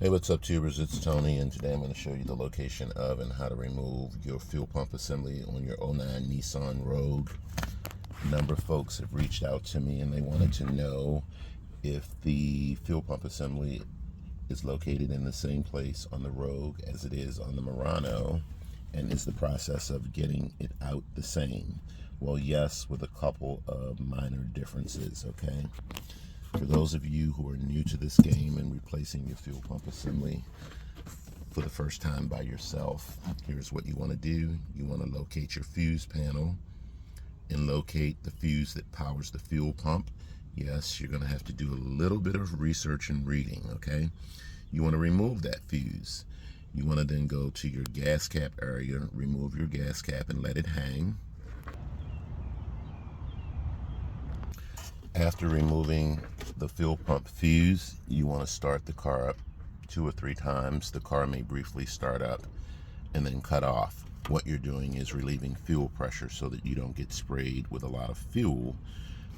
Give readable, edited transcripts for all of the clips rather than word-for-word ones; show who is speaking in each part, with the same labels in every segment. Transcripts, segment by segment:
Speaker 1: Hey, what's up, tubers? It's Tony, and today I'm going to show you the location of and how to remove your fuel pump assembly on your '09 Nissan Rogue. A number of folks have reached out to me and they wanted to know if the fuel pump assembly is located in the same place on the Rogue as it is on the Murano, and is the process of getting it out the same? Well, yes, with a couple of minor differences, okay? For those of you who are new to this game and replacing your fuel pump assembly for the first time by yourself, here's what you want to do. You want to locate your fuse panel and locate the fuse that powers the fuel pump. Yes, you're going to have to do a little bit of research and reading, okay? You want to remove that fuse. You want to then go to your gas cap area, remove your gas cap and let it hang. After removing the fuel pump fuse, you want to start the car up 2 or 3 times. The car may briefly start up and then cut off. What you're doing is relieving fuel pressure so that you don't get sprayed with a lot of fuel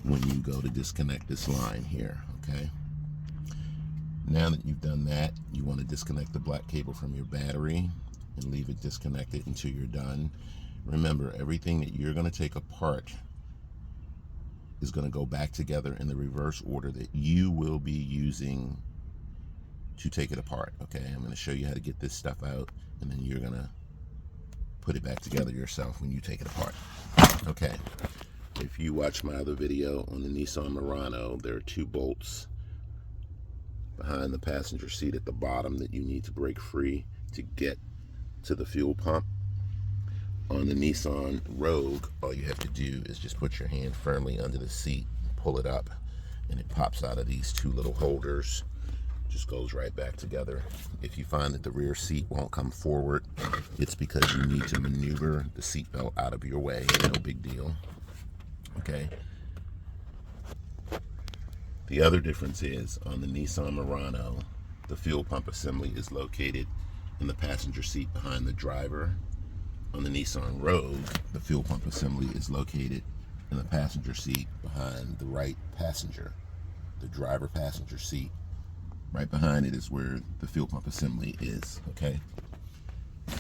Speaker 1: when you go to disconnect this line here, okay? Now that you've done that, you want to disconnect the black cable from your battery and leave it disconnected until you're done. Remember, everything that you're going to take apart is going to go back together in the reverse order that you will be using to take it apart, okay? I'm going to show you how to get this stuff out, and then you're going to put it back together yourself when you take it apart. Okay, if you watch my other video on the Nissan Murano, there are 2 bolts behind the passenger seat at the bottom that you need to break free to get to the fuel pump. On the Nissan Rogue, all you have to do is just put your hand firmly under the seat, pull it up, and it pops out of these 2 little holders. Just goes right back together. If you find that the rear seat won't come forward, it's because you need to maneuver the seatbelt out of your way. No big deal. Okay. The other difference is on the Nissan Murano, the fuel pump assembly is located in the passenger seat behind the driver. On the Nissan Rogue, the fuel pump assembly is located in the passenger seat behind the right passenger, the driver passenger seat. Right behind it is where the fuel pump assembly is, okay?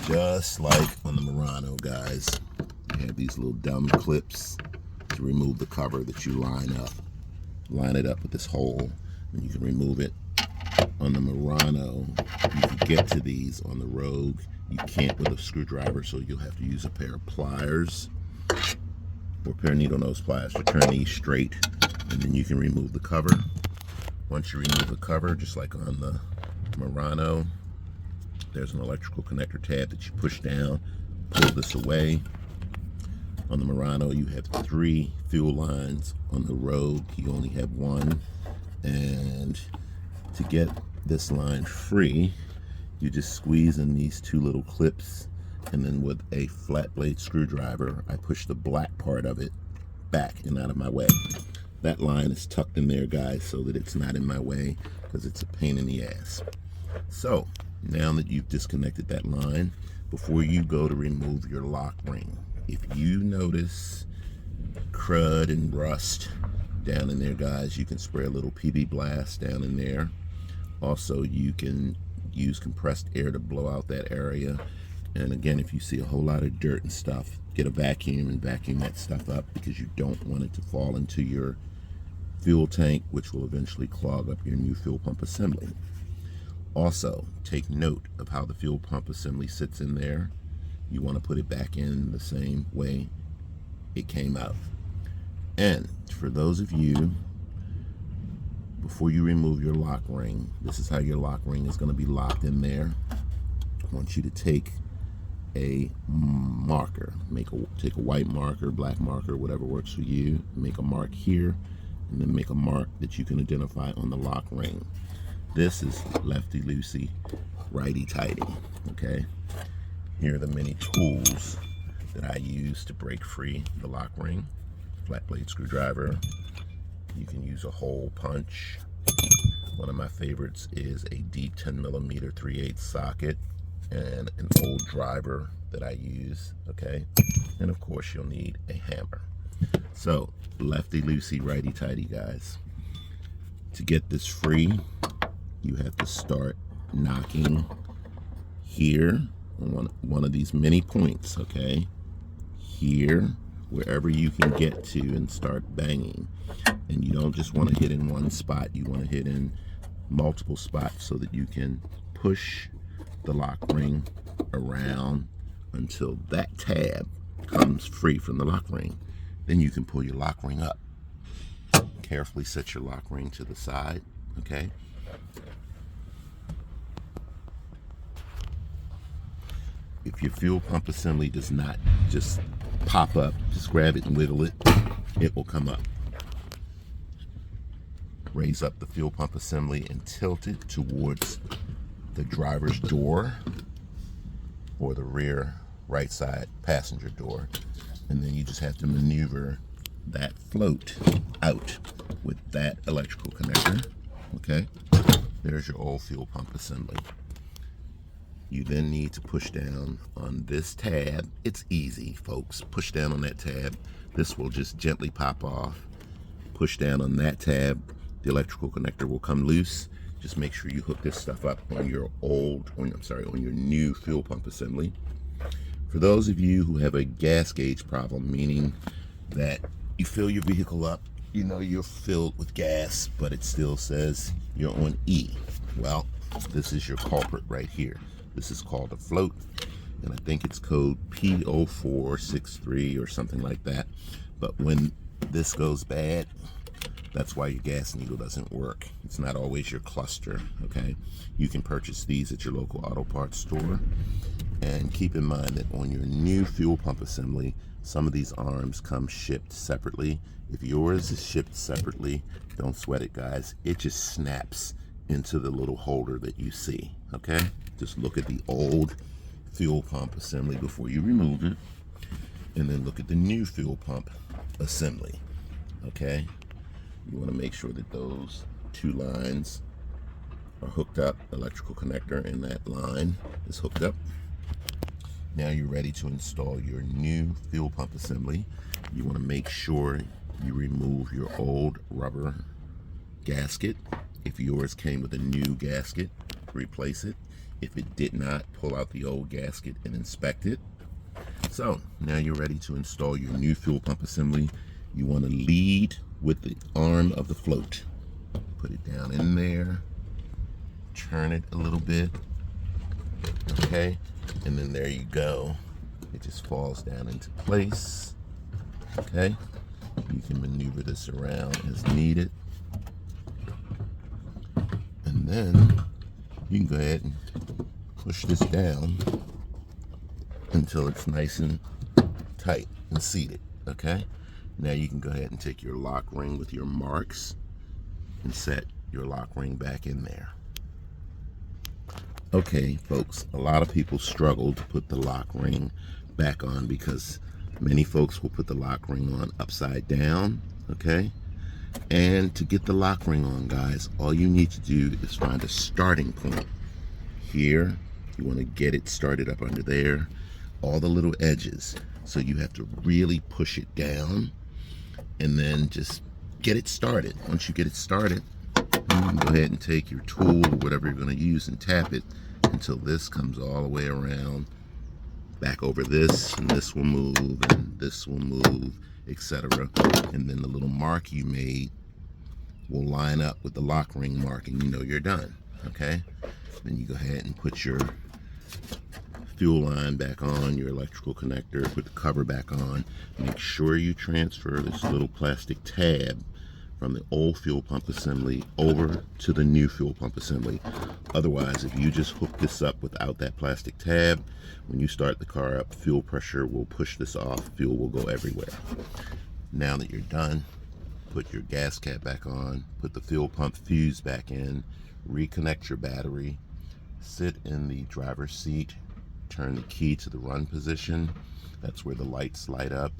Speaker 1: Just like on the Murano, guys, you have these little dumb clips to remove the cover that you line up. Line it up with this hole, and you can remove it. On the Murano, you can get to these. On the Rogue, you can't with a screwdriver, so you'll have to use a pair of pliers or a pair of needle nose pliers to turn these straight, and then you can remove the cover. Once you remove the cover, just like on the Murano, there's an electrical connector tab that you push down, pull this away. On the Murano, you have 3 fuel lines. On the Rogue, you only have 1. And to get this line free, you just squeeze in these 2 little clips, and then with a flat blade screwdriver, I push the black part of it back and out of my way. That line is tucked in there, guys, so that it's not in my way, because it's a pain in the ass. So now that you've disconnected that line, before you go to remove your lock ring, if you notice crud and rust down in there, guys, you can spray a little PB Blast down in there. Also, you can use compressed air to blow out that area. And again, if you see a whole lot of dirt and stuff, get a vacuum and vacuum that stuff up, because you don't want it to fall into your fuel tank, which will eventually clog up your new fuel pump assembly. Also, take note of how the fuel pump assembly sits in there. You want to put it back in the same way it came out. And for those of you, before you remove your lock ring, this is how your lock ring is going to be locked in there. I want you to take a marker, take a white marker, black marker, whatever works for you. Make a mark here, and then make a mark that you can identify on the lock ring. This is lefty loosey, righty tighty, okay? Here are the many tools that I use to break free the lock ring. Flat blade screwdriver. You can use a hole punch. One of my favorites is a deep 10mm 3/8 socket and an old driver that I use, okay? And of course you'll need a hammer. So, lefty loosey, righty tighty, guys. To get this free, you have to start knocking here on one of these many points, okay? Here, wherever you can get to, and start banging. And you don't just want to hit in one spot, you want to hit in multiple spots so that you can push the lock ring around until that tab comes free from the lock ring. Then you can pull your lock ring up. Carefully set your lock ring to the side, okay? If your fuel pump assembly does not just pop up, just grab it and wiggle it, it will come up. Raise up the fuel pump assembly and tilt it towards the driver's door or the rear right side passenger door. And then you just have to maneuver that float out with that electrical connector, okay? There's your old fuel pump assembly. You then need to push down on this tab. It's easy, folks. Push down on that tab. This will just gently pop off. Push down on that tab. The electrical connector will come loose. Just make sure you hook this stuff up on your on your new fuel pump assembly. For those of you who have a gas gauge problem, meaning that you fill your vehicle up, you know you're filled with gas, but it still says you're on E. Well, this is your culprit right here. This is called a float, and I think it's code P0463 or something like that. But when this goes bad, that's why your gas needle doesn't work. It's not always your cluster, okay? You can purchase these at your local auto parts store. And keep in mind that on your new fuel pump assembly, some of these arms come shipped separately. If yours is shipped separately, don't sweat it, guys. It just snaps into the little holder that you see, okay? Just look at the old fuel pump assembly before you remove it, and then look at the new fuel pump assembly, okay? You want to make sure that those two lines are hooked up, electrical connector, and that line is hooked up. Now you're ready to install your new fuel pump assembly. You want to make sure you remove your old rubber gasket. If yours came with a new gasket, replace it. If it did not, pull out the old gasket and inspect it. So now you're ready to install your new fuel pump assembly. You want to lead with the arm of the float. Put it down in there, turn it a little bit, okay? And then there you go. It just falls down into place, okay? You can maneuver this around as needed. And then you can go ahead and push this down until it's nice and tight and seated, okay? Now you can go ahead and take your lock ring with your marks and set your lock ring back in there. Okay, folks, a lot of people struggle to put the lock ring back on because many folks will put the lock ring on upside down, okay? And to get the lock ring on, guys, all you need to do is find a starting point. Here, you want to get it started up under there, all the little edges. So you have to really push it down and then just get it started. Once you get it started, you can go ahead and take your tool or whatever you're going to use and tap it until this comes all the way around, back over this, and this will move, and this will move, etc. And then the little mark you made will line up with the lock ring mark, and you know you're done, okay? Then you go ahead and put your fuel line back on, your electrical connector, put the cover back on. Make sure you transfer this little plastic tab from the old fuel pump assembly over to the new fuel pump assembly. Otherwise, if you just hook this up without that plastic tab, when you start the car up, fuel pressure will push this off. Fuel will go everywhere. Now that you're done, put your gas cap back on, put the fuel pump fuse back in, reconnect your battery, sit in the driver's seat, turn the key to the run position. That's where the lights light up.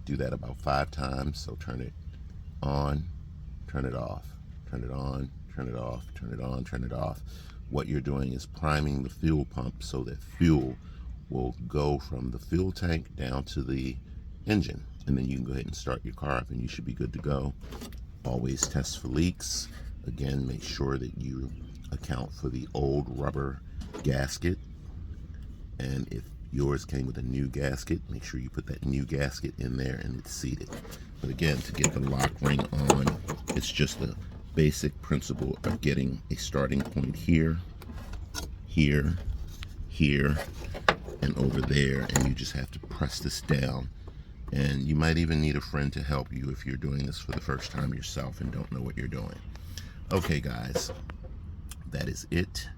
Speaker 1: Do that about 5 times. So turn it on, turn it off, turn it on, turn it off, turn it on, turn it off. What you're doing is priming the fuel pump so that fuel will go from the fuel tank down to the engine. And then you can go ahead and start your car up and you should be good to go. Always test for leaks. Again, make sure that you account for the old rubber gasket, and if yours came with a new gasket, make sure you put that new gasket in there and it's seated. But again, to get the lock ring on, it's just a basic principle of getting a starting point here, here, here, and over there, and you just have to press this down. And you might even need a friend to help you if you're doing this for the first time yourself and don't know what you're doing. Okay guys, that is it.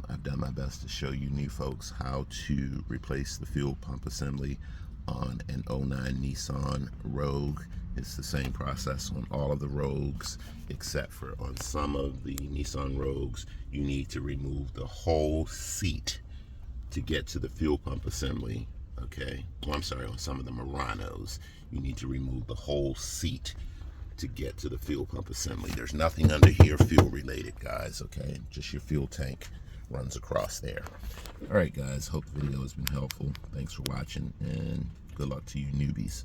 Speaker 1: I've done my best to show you new folks how to replace the fuel pump assembly on an 09 Nissan Rogue. It's the same process on all of the Rogues, except for on some of the Nissan Rogues, you need to remove the whole seat to get to the fuel pump assembly. Okay, well, I'm sorry, on some of the Muranos, you need to remove the whole seat to get to the fuel pump assembly. There's nothing under here fuel related, guys, okay? Just your fuel tank runs across there. All right, guys, hope the video has been helpful. Thanks for watching, and good luck to you newbies.